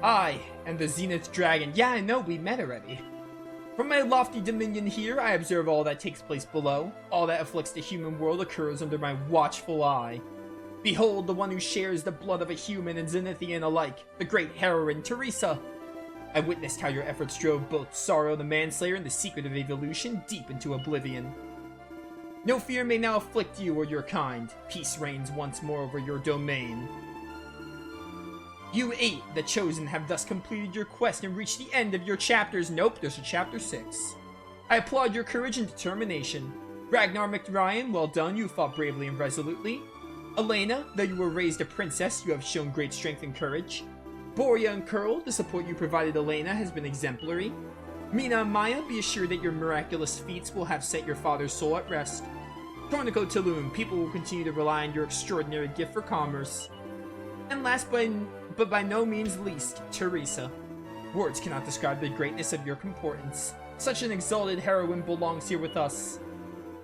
I am the Zenith Dragon. Yeah, I know, we met already. From my lofty dominion here, I observe all that takes place below. All that afflicts the human world occurs under my watchful eye. Behold the one who shares the blood of a human and Zenithian alike, the great heroine, Teresa. I witnessed how your efforts drove both Sorrow the Manslayer and the secret of evolution deep into oblivion. No fear may now afflict you or your kind. Peace reigns once more over your domain. You 8, the Chosen, have thus completed your quest and reached the end of your chapters. Nope, there's a chapter 6. I applaud your courage and determination. Ragnar McRyan, well done, you fought bravely and resolutely. Elena, though you were raised a princess, you have shown great strength and courage. Boria and Curl, the support you provided Elena has been exemplary. Mina and Maya, be assured that your miraculous feats will have set your father's soul at rest. Tornico Tulum, people will continue to rely on your extraordinary gift for commerce. And last but by no means least, Teresa. Words cannot describe the greatness of your importance. Such an exalted heroine belongs here with us.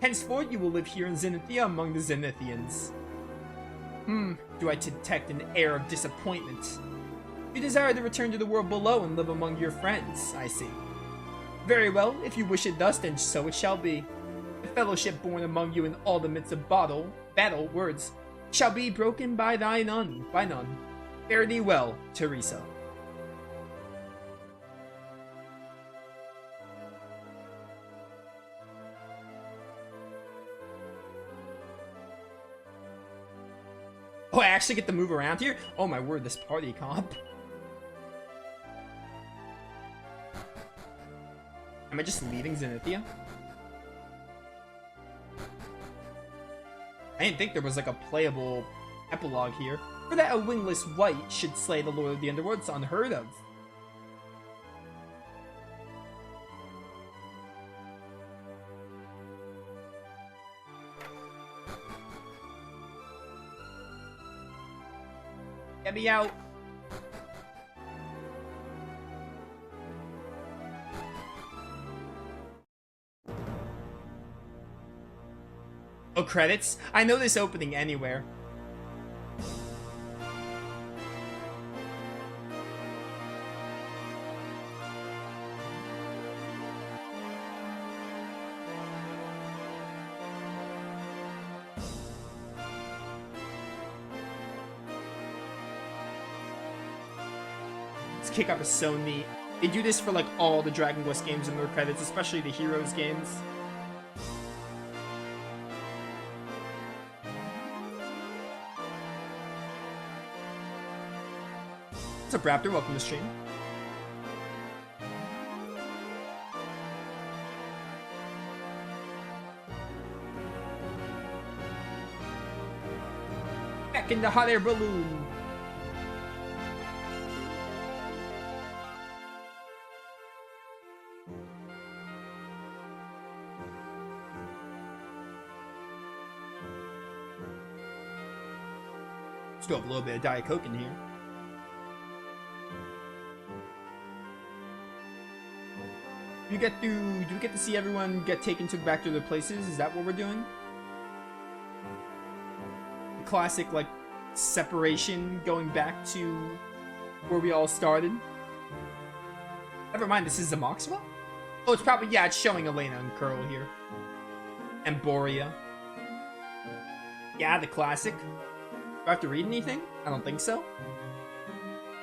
Henceforth, you will live here in Zenithia among the Zenithians. Do I detect an air of disappointment? You desire to return to the world below and live among your friends, I see. Very well, if you wish it thus, then so it shall be. The fellowship born among you in all the midst of battle, words, shall be broken by none. Fare thee well, Teresa. Oh, I actually get to move around here? Oh my word, this party comp. Am I just leaving Zenithia? I didn't think there was like a playable epilogue here. For that a wingless wight should slay the Lord of the Underworld, it's unheard of. Get me out. Oh, credits? I know this opening anywhere. This kick-up is so neat. They do this for like all the Dragon Quest games in their credits, especially the Heroes games. What's up, Raptor? Welcome to stream. Back in the hot air balloon. Still have a little bit of Diet Coke in here. Do we get to see everyone get taken back to their places? Is that what we're doing? The classic, like, separation, going back to where we all started. Never mind, this is Zamoxwa? Oh, it's probably, yeah, it's showing Elena and Curl here. And Boria. Yeah, the classic. Do I have to read anything? I don't think so.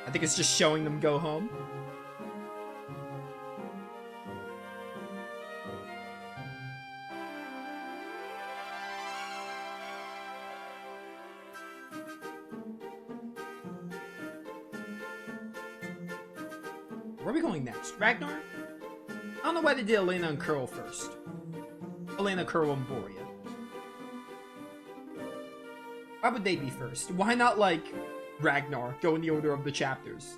I think it's just showing them go home. Where are we going next? Ragnar? I don't know why they did Elena and Curl first. Elena, Curl, and Boria. Why would they be first? Why not, like, Ragnar? Go in the order of the chapters.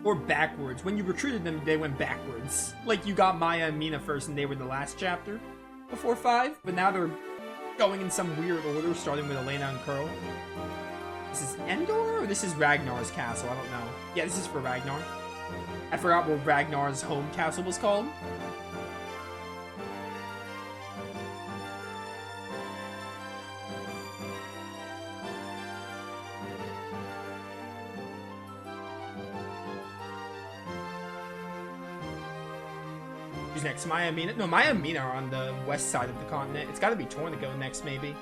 Or backwards. When you recruited them, they went backwards. Like, you got Maya and Mina first and they were the last chapter before 5, but now they're going in some weird order, starting with Elena and Curl. This is Endor, or this is Ragnar's castle? I don't know. Yeah, this is for Ragnar. I forgot what Ragnar's home castle was called. Who's next? Maya and Mina? No, Maya and Mina are on the west side of the continent. It's gotta be Tornico next, maybe.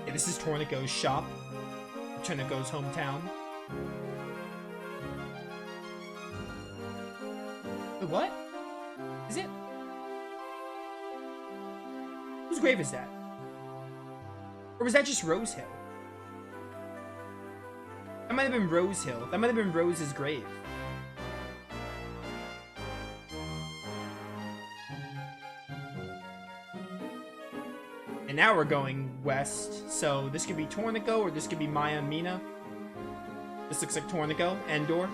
Yeah, this is Tornico's shop. Tornico's hometown. Wait, what? Is it? Whose grave is that? Or was that just Rose Hill? That might have been Rose Hill. That might have been Rose's grave. And now we're going west. So this could be Tornico or this could be Maya and Mina. This looks like Tornico. Endor.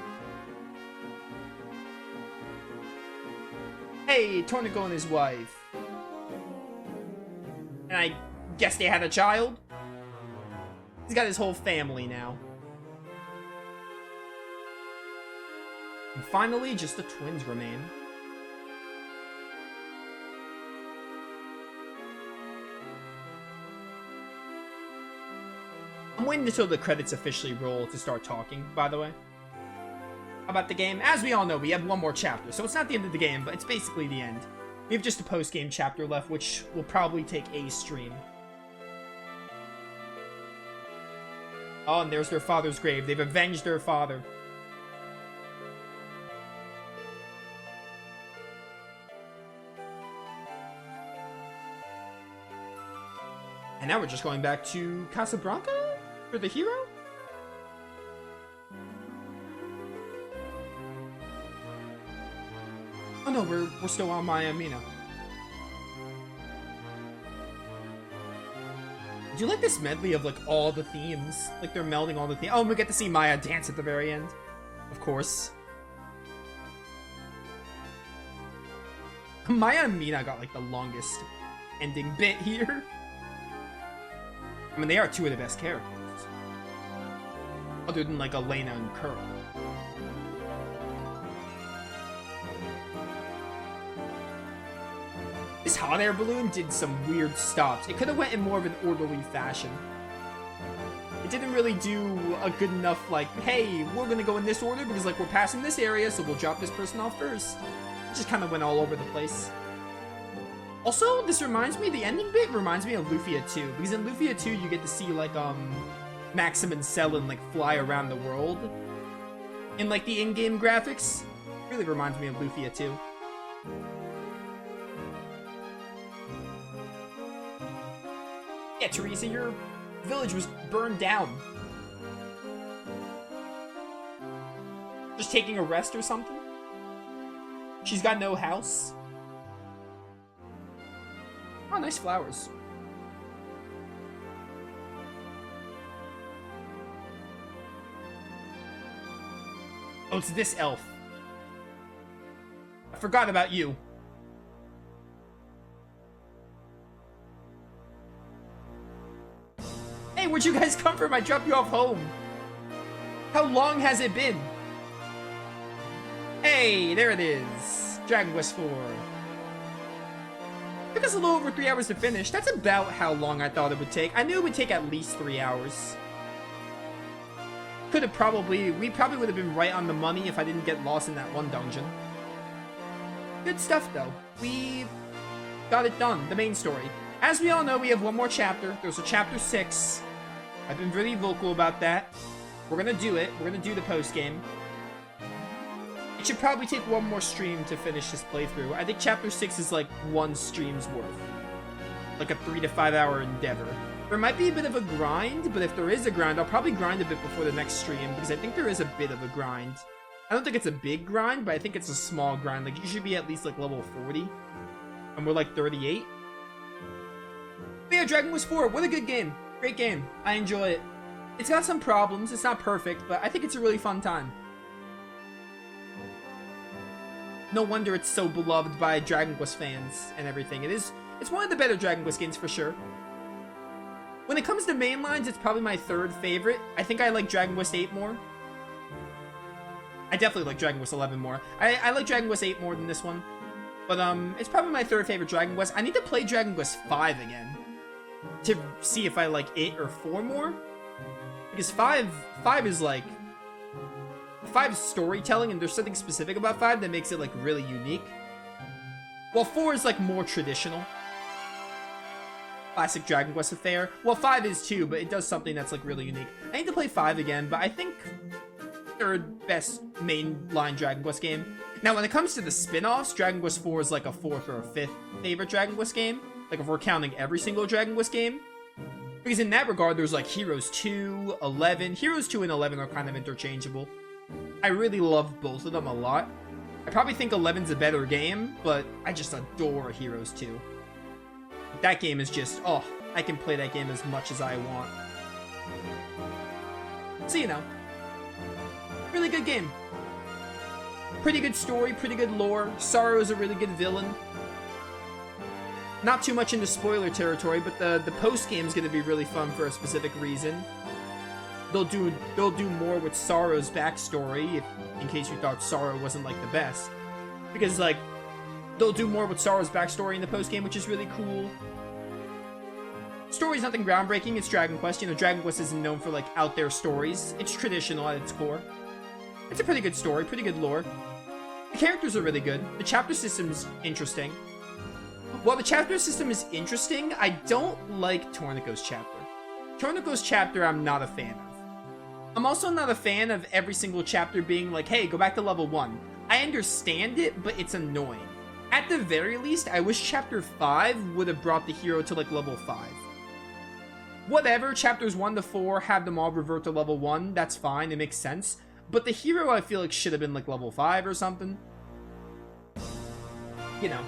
Hey, Tornico and his wife. And I guess they had a child? He's got his whole family now. And finally, just the twins remain. I'm waiting until the credits officially roll to start talking, by the way. About the game. As we all know, we have one more chapter, so it's not the end of the game, but it's basically the end. We have just a post-game chapter left, which will probably take a stream. Oh, and there's their father's grave. They've avenged their father. And now we're just going back to Casablanca for the hero? Oh no, we're still on Maya and Mina. Do you like this medley of like all the themes? Like they're melding all the themes. Oh, and we get to see Maya dance at the very end. Of course. Maya and Mina got like the longest ending bit here. I mean, they are two of the best characters. Other than like Elena and Curl. This hot air balloon did some weird stops. It could have went in more of an orderly fashion. It didn't really do a good enough, like, hey, we're gonna go in this order because, like, we're passing this area, so we'll drop this person off first. It just kind of went all over the place. Also, this reminds me, the ending bit reminds me of Lufia 2, because in Lufia 2, you get to see, like, Maxim and Selin, like, fly around the world. In, like, the in-game graphics. It really reminds me of Lufia 2. Yeah, Teresa, your village was burned down. Just taking a rest or something? She's got no house? Oh, nice flowers. Oh, it's this elf. I forgot about you. Hey, where'd you guys come from? I dropped you off home. How long has it been? Hey, there it is. Dragon Quest IV. Took us a little over 3 hours to finish. That's about how long I thought it would take. I knew it would take at least 3 hours. We probably would have been right on the money if I didn't get lost in that one dungeon. Good stuff, though. We got it done, the main story. As we all know, we have one more chapter. There's a chapter 6. I've been really vocal about that. We're gonna do it. We're gonna do the post-game. It should probably take one more stream to finish this playthrough. I think chapter 6 is like one stream's worth. Like a 3 to 5 hour endeavor. There might be a bit of a grind, but if there is a grind, I'll probably grind a bit before the next stream, because I think there is a bit of a grind. I don't think it's a big grind, but I think it's a small grind. Like, you should be at least like level 40. And we're like 38. But yeah, Dragon Quest IV, what a good game. Great game. I enjoy it. It's got some problems. It's not perfect, but I think it's a really fun time. No wonder it's so beloved by Dragon Quest fans and everything. It's one of the better Dragon Quest games for sure. When it comes to mainlines, it's probably my third favorite. I think I like Dragon Quest VIII more. I definitely like Dragon Quest XI more. I like Dragon Quest VIII more than this one. But it's probably my third favorite Dragon Quest. I need to play Dragon Quest V again to see if I like it or 4 more. Because 5 is like... 5 is storytelling, and there's something specific about 5 that makes it, like, really unique. While 4 is, like, more traditional. Classic Dragon Quest affair. Well, 5 is too, but it does something that's, like, really unique. I need to play 5 again, but I think 3rd best mainline Dragon Quest game. Now, when it comes to the spin-offs, Dragon Quest 4 is, like, a 4th or a 5th favorite Dragon Quest game. Like, if we're counting every single Dragon Quest game. Because in that regard, there's, like, Heroes 2, 11. Heroes 2 and 11 are kind of interchangeable. I really love both of them a lot. I probably think 11's a better game, but I just adore Heroes 2. That game is just, oh, I can play that game as much as I want. So, you know, really good game. Pretty good story, pretty good lore. Sorrow's a really good villain. Not too much into spoiler territory, but the post-game is going to be really fun for a specific reason. They'll do more with Sorrow's backstory, in case you thought Sorrow wasn't, like, the best. Because, like, they'll do more with Sorrow's backstory in the post-game, which is really cool. Story's nothing groundbreaking, it's Dragon Quest. You know, Dragon Quest isn't known for, like, out there stories. It's traditional at its core. It's a pretty good story, pretty good lore. The characters are really good. The chapter system's interesting. While the chapter system is interesting, I don't like Tornico's chapter. Tornico's chapter I'm not a fan of. I'm also not a fan of every single chapter being like, hey, go back to level 1. I understand it, but it's annoying. At the very least, I wish chapter 5 would have brought the hero to, like, level 5. Whatever, chapters 1 to 4, have them all revert to level 1, that's fine, it makes sense. But the hero, I feel like, should have been, like, level 5 or something. You know.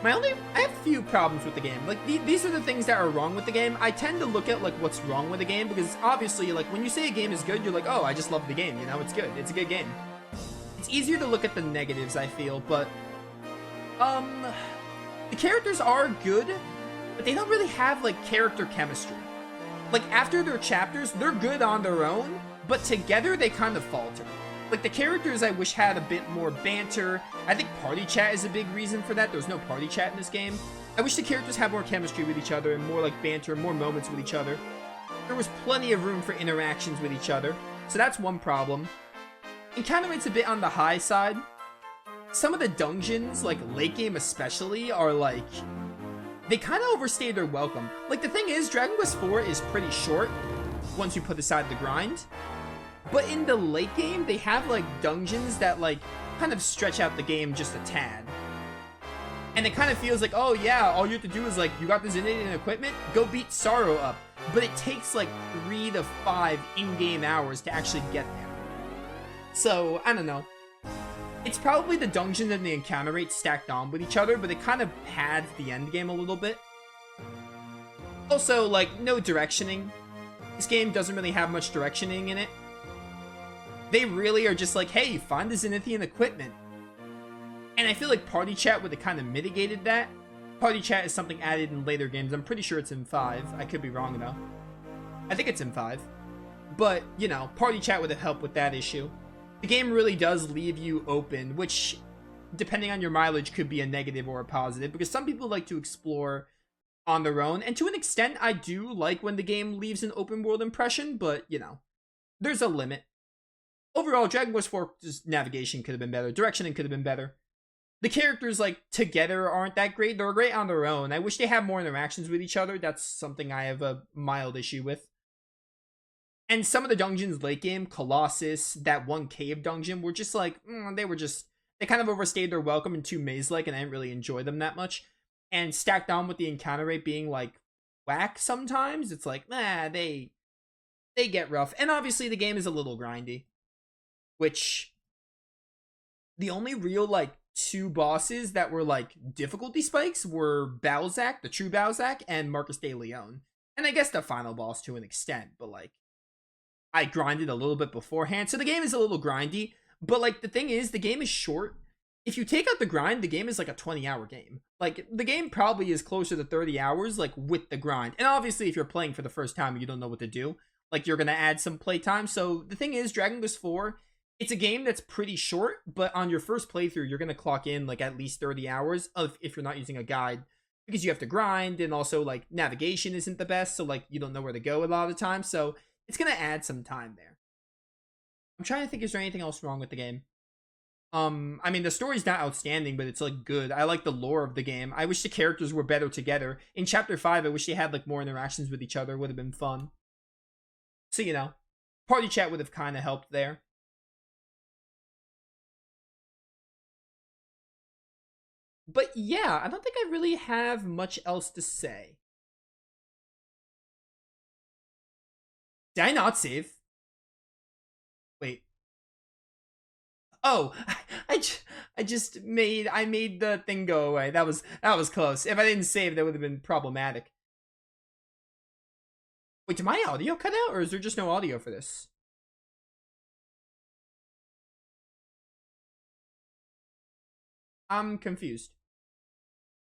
I have a few problems with the game. Like, these are the things that are wrong with the game. I tend to look at, like, what's wrong with the game, because obviously, like, when you say a game is good, you're like, oh, I just love the game, you know? It's good. It's a good game. It's easier to look at the negatives, I feel, but the characters are good, but they don't really have, like, character chemistry. Like, after their chapters, they're good on their own, but together they kind of falter. Like, the characters I wish had a bit more banter. I think party chat is a big reason for that. There's no party chat in this game. I wish the characters had more chemistry with each other and more, like, banter, more moments with each other. There was plenty of room for interactions with each other, so that's one problem. Encounter rate's a bit on the high side. Some of the dungeons, like late game especially, are like, they kind of overstay their welcome. Like, the thing is, Dragon Quest 4 is pretty short once you put aside the grind. But in the late game, they have, like, dungeons that, like, kind of stretch out the game just a tad. And it kind of feels like, oh yeah, all you have to do is, like, you got this innate equipment, go beat Sorrow up. But it takes, like, 3 to 5 in-game hours to actually get there. So, I don't know. It's probably the dungeon and the encounter rate stacked on with each other, but it kind of pads the end game a little bit. Also, like, no directioning. This game doesn't really have much directioning in it. They really are just like, hey, find the Zenithian equipment. And I feel like party chat would have kind of mitigated that. Party chat is something added in later games. I'm pretty sure it's in 5. I could be wrong, though. I think it's in 5. But, you know, party chat would have helped with that issue. The game really does leave you open, which, depending on your mileage, could be a negative or a positive. Because some people like to explore on their own. And to an extent, I do like when the game leaves an open world impression. But, you know, there's a limit. Overall, Dragon Quest 4's navigation could have been better. Directioning could have been better. The characters, like, together aren't that great. They're great on their own. I wish they had more interactions with each other. That's something I have a mild issue with. And some of the dungeons late game, Colossus, that one cave dungeon, were just like, they kind of overstayed their welcome and too maze-like, and I didn't really enjoy them that much. And stacked on with the encounter rate being, like, whack sometimes, it's like, they get rough. And obviously the game is a little grindy. Which, the only real, like, 2 bosses that were, like, difficulty spikes were Balzac, the true Balzac, and Marcus de Leon. And I guess the final boss to an extent, but, like, I grinded a little bit beforehand, so the game is a little grindy. But, like, the thing is, the game is short. If you take out the grind, the game is, like, a 20-hour game. Like, the game probably is closer to 30 hours, like, with the grind. And obviously, if you're playing for the first time and you don't know what to do, like, you're gonna add some playtime. So, the thing is, Dragon Quest 4... it's a game that's pretty short, but on your first playthrough, you're going to clock in, like, at least 30 hours if you're not using a guide. Because you have to grind, and also, like, navigation isn't the best, so, like, you don't know where to go a lot of the time. So, it's going to add some time there. I'm trying to think, is there anything else wrong with the game? I mean, the story's not outstanding, but it's, like, good. I like the lore of the game. I wish the characters were better together. In Chapter 5, I wish they had, like, more interactions with each other. Would have been fun. So, you know, party chat would have kind of helped there. But, yeah, I don't think I really have much else to say. Did I not save? Wait. Oh, I made the thing go away. That was close. If I didn't save, that would have been problematic. Wait, did my audio cut out, or is there just no audio for this? I'm confused.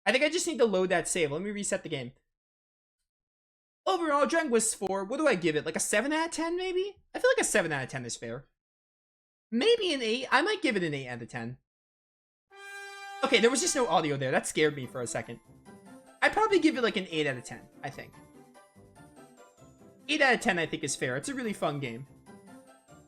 I think I just need to load that save. Let me reset the game. Overall, Dragon Quest 4, what do I give it? Like a 7 out of 10, maybe? I feel like a 7 out of 10 is fair. Maybe an 8. I might give it an 8 out of 10. Okay, there was just no audio there. That scared me for a second. I'd probably give it like an 8 out of 10, I think. 8 out of 10, I think, is fair. It's a really fun game.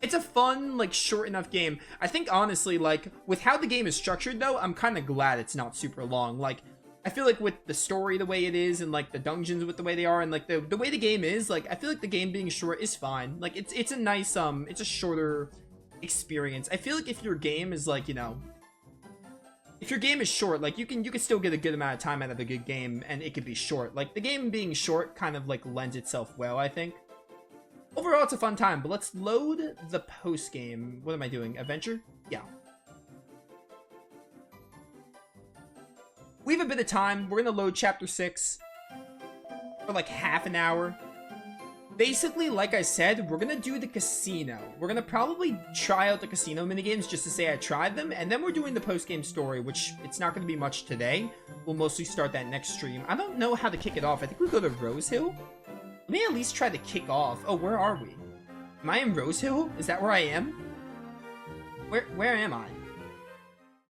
It's a fun, like, short enough game. I think, honestly, like, with how the game is structured, though, I'm kind of glad it's not super long. Like, I feel like with the story the way it is, and, like, the dungeons with the way they are, and, like, the way the game is, like, I feel like the game being short is fine. Like, it's a nice, it's a shorter experience. I feel like if your game is, like, you know, if your game is short, like, you can still get a good amount of time out of a good game, and it could be short. Like, the game being short kind of, like, lends itself well, I think. Overall, it's a fun time, but let's load the post-game. What am I doing? Adventure? Yeah. We have a bit of time. We're gonna load Chapter 6 for, like, half an hour. Basically, like I said, we're gonna do the casino. We're gonna probably try out the casino minigames just to say I tried them, and then we're doing the post-game story, which it's not gonna be much today. We'll mostly start that next stream. I don't know how to kick it off. I think we go to Rose Hill. Let me at least try to kick off. Oh, where are we? Am I in Rose Hill? Is that where I am? Where am I?